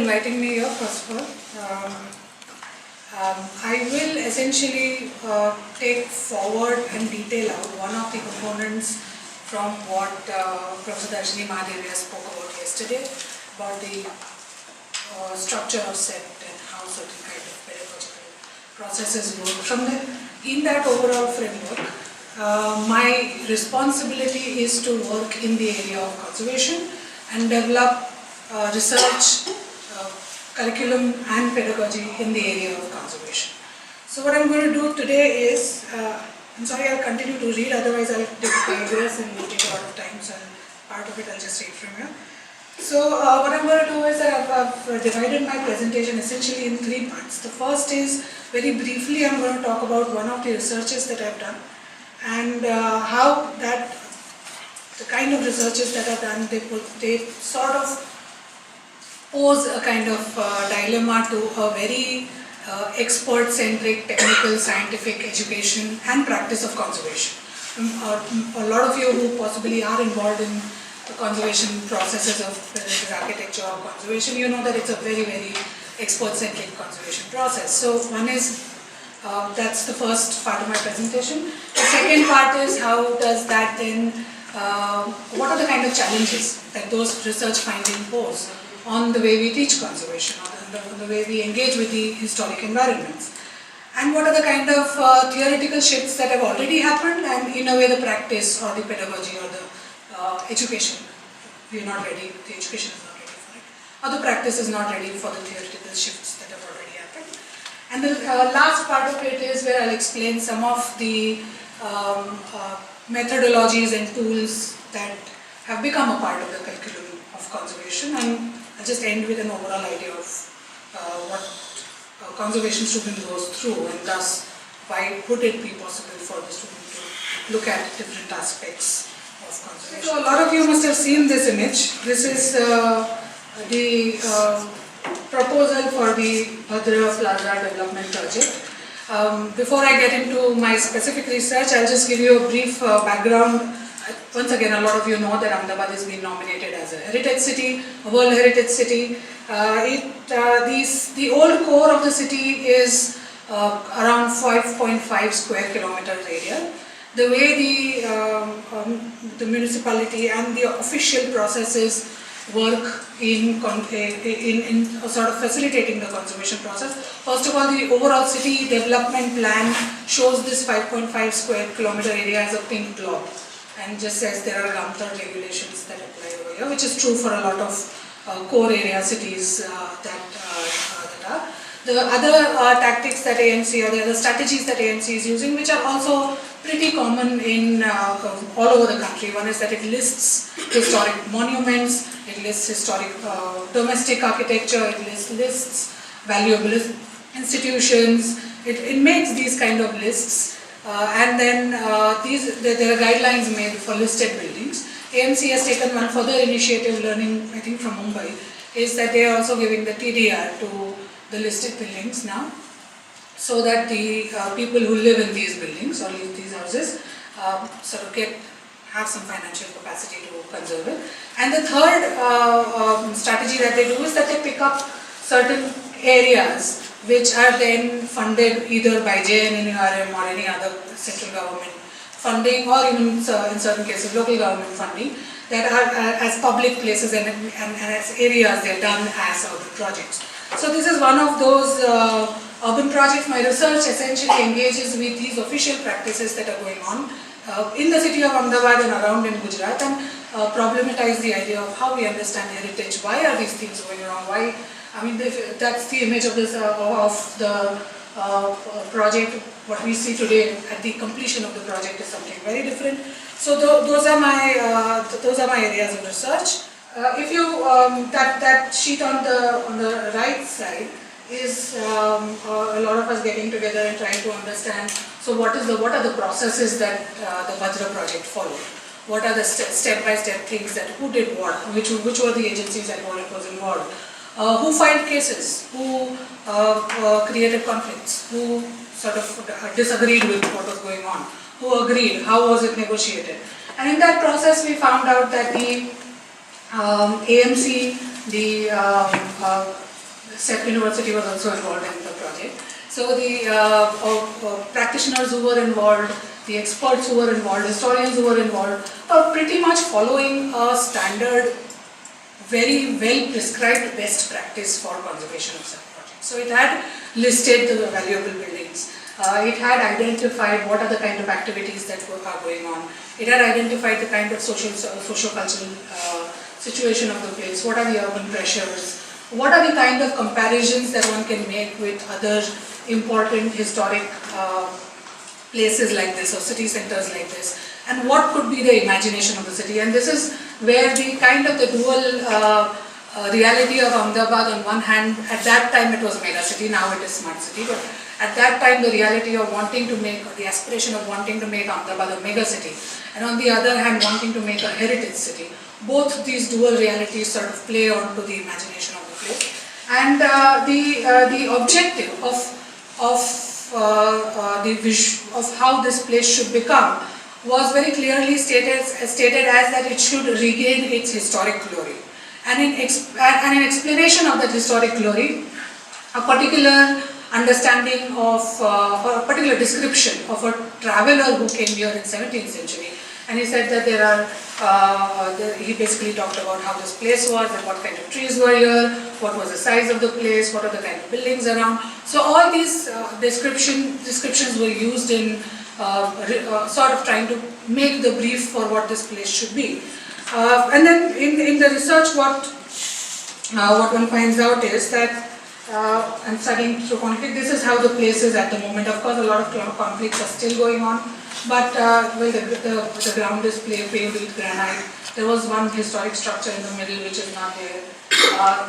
inviting me here, first of all. I will essentially take forward and detail out one of the components from what Professor Darshini Mahadevia spoke about yesterday, about the structure of set and how certain kind of pedagogical processes work. In that overall framework, my responsibility is to work in the area of conservation and develop research, curriculum and pedagogy in the area of conservation. So what I'm going to do today is, I'm sorry, I'll continue to read, otherwise I'll digress and we'll take a lot of time, so part of it I'll just read from here. So what I'm going to do is that I've divided my presentation essentially in three parts. The first is, very briefly, I'm going to talk about one of the researches that I've done and how that, the kind of researches that I've done, they sort of pose a kind of dilemma to a very expert-centric, technical, scientific education and practice of conservation. A lot of you who possibly are involved in the conservation processes of whether it is architecture or conservation, you know that it's a very, very expert-centric conservation process. So one is, that's the first part of my presentation. The second part is how does that then, what are the kind of challenges that those research findings pose on the way we teach conservation, on the way we engage with the historic environments. And what are the kind of theoretical shifts that have already happened, and in a way the practice or the pedagogy or the education, we are not ready, the education is not ready for it, or the practice is not ready for the theoretical shifts that have already happened. And the last part of it is where I'll explain some of the methodologies and tools that have become a part of the curriculum of conservation, and I'll just end with an overall idea of what a conservation student goes through, and thus why would it be possible for the student to look at different aspects of conservation. So a lot of you must have seen this image. This is the proposal for the Bhadra Plaza development project. Before I get into my specific research, I'll just give you a brief background. Once again, a lot of you know that Ahmedabad has been nominated as a heritage city, a World Heritage City. The old core of the city is around 5.5 square kilometers area. The way the municipality and the official processes work in sort of facilitating the conservation process. First of all, the overall city development plan shows this 5.5 square kilometer area as a pink blob, and just says there are Gamtar regulations that apply over here, which is true for a lot of core area cities that are. The other tactics that AMC, or the other strategies that AMC is using, which are also pretty common in all over the country. One is that it lists historic monuments, it lists historic domestic architecture, it lists valuable institutions, it makes these kind of lists. And then there are guidelines made for listed buildings. AMC has taken one further initiative, learning I think from Mumbai, is that they are also giving the TDR to the listed buildings now, so that the people who live in these buildings or in these houses sort of have some financial capacity to conserve it. And the third strategy that they do is that they pick up certain areas which are then funded either by JNNRM or any other central government funding, or even in certain cases local government funding, that are as public places and as areas they are done as urban projects. So this is one of those urban projects. My research essentially engages with these official practices that are going on in the city of Ahmedabad and around in Gujarat, and problematize the idea of how we understand heritage. Why are these things going wrong? Why? I mean, that's the image of this of the project. What we see today at the completion of the project is something very different. So those are my areas of research. If you that sheet on the right side is a lot of us getting together and trying to understand. So what are the processes that the Bhadra project followed? What are the step-by-step things that who did what? Which were the agencies that was involved? Who filed cases? Who created conflicts? Who sort of disagreed with what was going on? Who agreed? How was it negotiated? And in that process, we found out that the AMC, the Step University was also involved in the project. So the practitioners who were involved, the experts who were involved, historians who were involved, are pretty much following a standard, very well prescribed best practice for conservation of such projects. So it had listed the valuable buildings. It had identified what are the kind of activities that are going on. It had identified the kind of socio-cultural situation of the place. What are the urban pressures? What are the kind of comparisons that one can make with other important historic places like this or city centers like this? And what could be the imagination of the city? And this is where the kind of the dual reality of Ahmedabad, on one hand, at that time it was a mega city, now it is smart city, but at that time the reality of wanting to make, or the aspiration of wanting to make Ahmedabad a mega city, and on the other hand wanting to make a heritage city. Both these dual realities sort of play onto the imagination of the place. And the objective of how this place should become was very clearly stated as that it should regain its historic glory. And in explanation of that historic glory, a particular understanding of, or a particular description of a traveler who came here in 17th century. And he said that there are, he basically talked about how this place was, and what kind of trees were here, what was the size of the place, what are the kind of buildings around. So all these descriptions were used in sort of trying to make the brief for what this place should be. And then in the research, what one finds out is that, and studying through conflict, this is how the place is at the moment. Of course, a lot of conflicts are still going on, but well, the ground is paved with granite. There was one historic structure in the middle which is not there.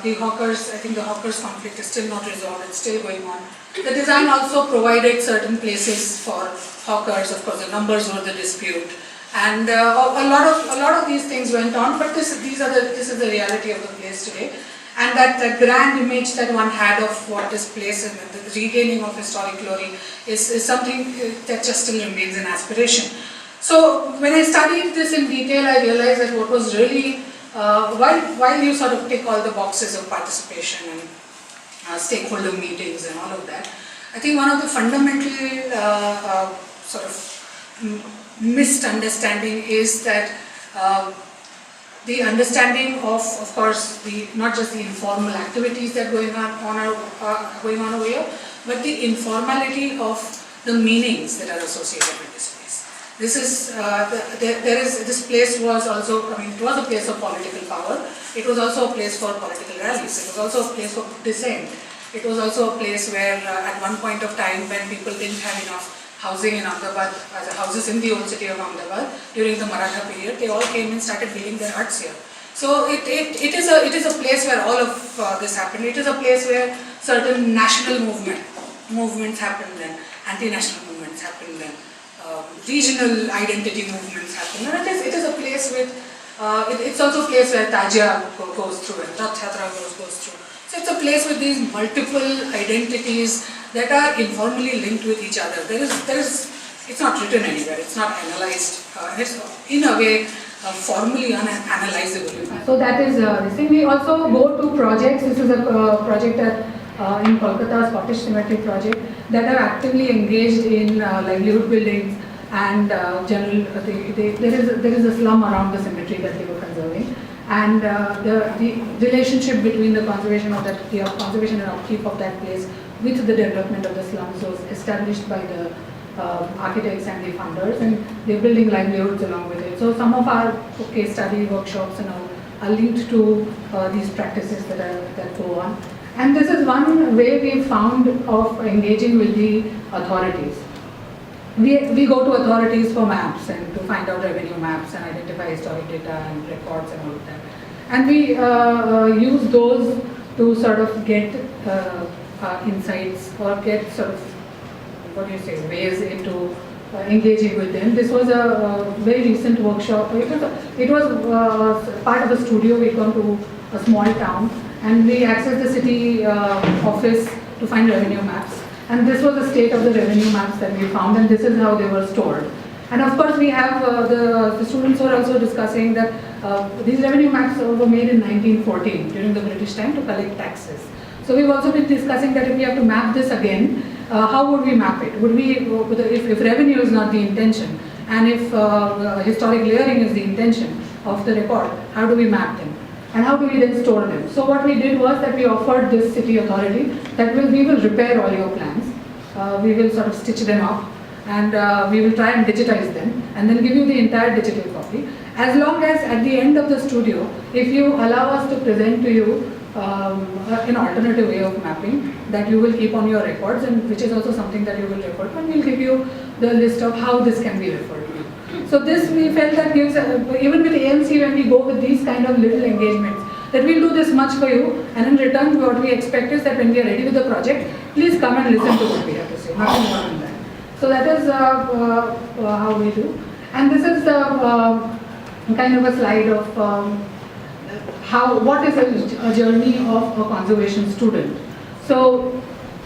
The hawkers, I think the hawkers conflict is still not resolved, it's still going on. The design also provided certain places for hawkers. Of course, the numbers were the dispute. And a lot of these things went on, but this is the reality of the place today. And that grand image that one had of what this place and the regaining of historic glory is something that just still remains an aspiration. So when I studied this in detail, I realized that what was really, while you sort of tick all the boxes of participation and stakeholder meetings and all of that, I think one of the fundamental sort of misunderstanding is that the understanding of course, not just the informal activities that are going on over here, but the informality of the meanings that are associated with this place. This is this place was also, I mean, it was a place of political power. It was also a place for political rallies. It was also a place for dissent. It was also a place where, at one point of time, when people didn't have enough housing in Ahmedabad, as houses in the old city of Ahmedabad during the Maratha period, they all came and started building their huts here. So it is a place where all of this happened. It is a place where certain national movements happened then, anti-national movements happened then, regional identity movements happened. And it is a place with it's also a place where Tajia goes through and Rath Yatra goes through. So it's a place with these multiple identities that are informally linked with each other. It's not written anywhere, it's not analyzed, it's in a way formally unanalyzable. So that is this thing. We also go to projects. This is a project in Kolkata, Scottish Cemetery project, that are actively engaged in livelihood buildings and general, there is a slum around the cemetery that they were conserving. And the relationship between the conservation and upkeep of that place with the development of the slums was established by the architects and the funders, and they're building livelihoods along with it. So some of our case study workshops and all are linked to these practices that go on. And this is one way we found of engaging with the authorities. We go to authorities for maps and to find out revenue maps and identify historic data and records and all of that. And we use those to sort of get insights or get sort of, ways into engaging with them. This was a very recent workshop. It was part of a studio. We come to a small town and we accessed the city office to find revenue maps. And this was the state of the revenue maps that we found, and this is how they were stored. And of course, we have the students were also discussing that these revenue maps were made in 1914 during the British time to collect taxes. So we've also been discussing that if we have to map this again, how would we map it? Would we, if revenue is not the intention, and if historic layering is the intention of the record, how do we map them? And how do we then store them? So what we did was that we offered this city authority that we will repair all your plans, we will sort of stitch them up, and we will try and digitize them, and then give you the entire digital copy. As long as at the end of the studio, if you allow us to present to you an alternative way of mapping that you will keep on your records, and which is also something that you will record, and we'll give you the list of how this can be referred to. So this we felt that gives, even with AMC, when we go with these kind of little engagements, that we'll do this much for you, and in return what we expect is that when we are ready with the project, please come and listen to what we have to say, nothing more than that. So that is how we do. And this is the kind of a slide of what is a journey of a conservation student. So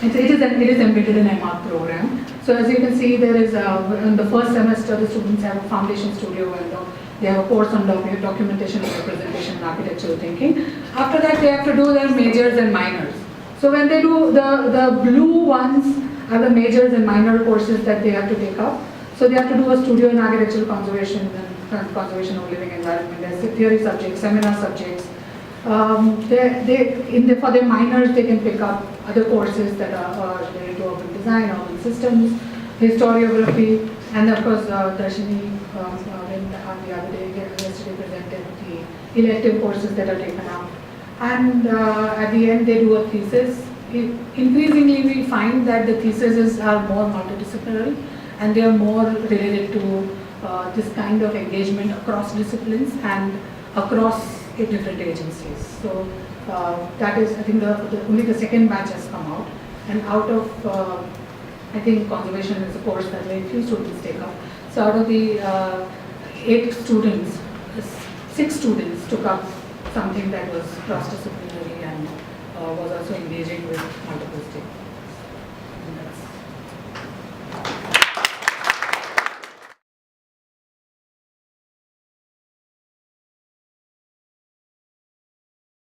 it is embedded in MR program. So as you can see, there is in the first semester the students have a foundation studio, and they have a course on documentation and representation and architectural thinking. After that they have to do their majors and minors. So when they do the blue ones are the majors and minor courses that they have to take up. So they have to do a studio in architectural conservation and conservation of living environment. There's theory subjects, seminar subjects. For their minors, they can pick up other courses that are related to urban design, urban systems, historiography, and of course, Darshini, yesterday presented the elective courses that are taken up. And at the end, they do a thesis. Increasingly, we find that the theses are more multidisciplinary, and they are more related to this kind of engagement across disciplines and across different agencies. So that is, I think, only the second batch has come out, and out of, I think conservation is a course that very few students take up. So out of the 8 students, 6 students took up something that was cross-disciplinary and was also engaging with multiple stakeholders.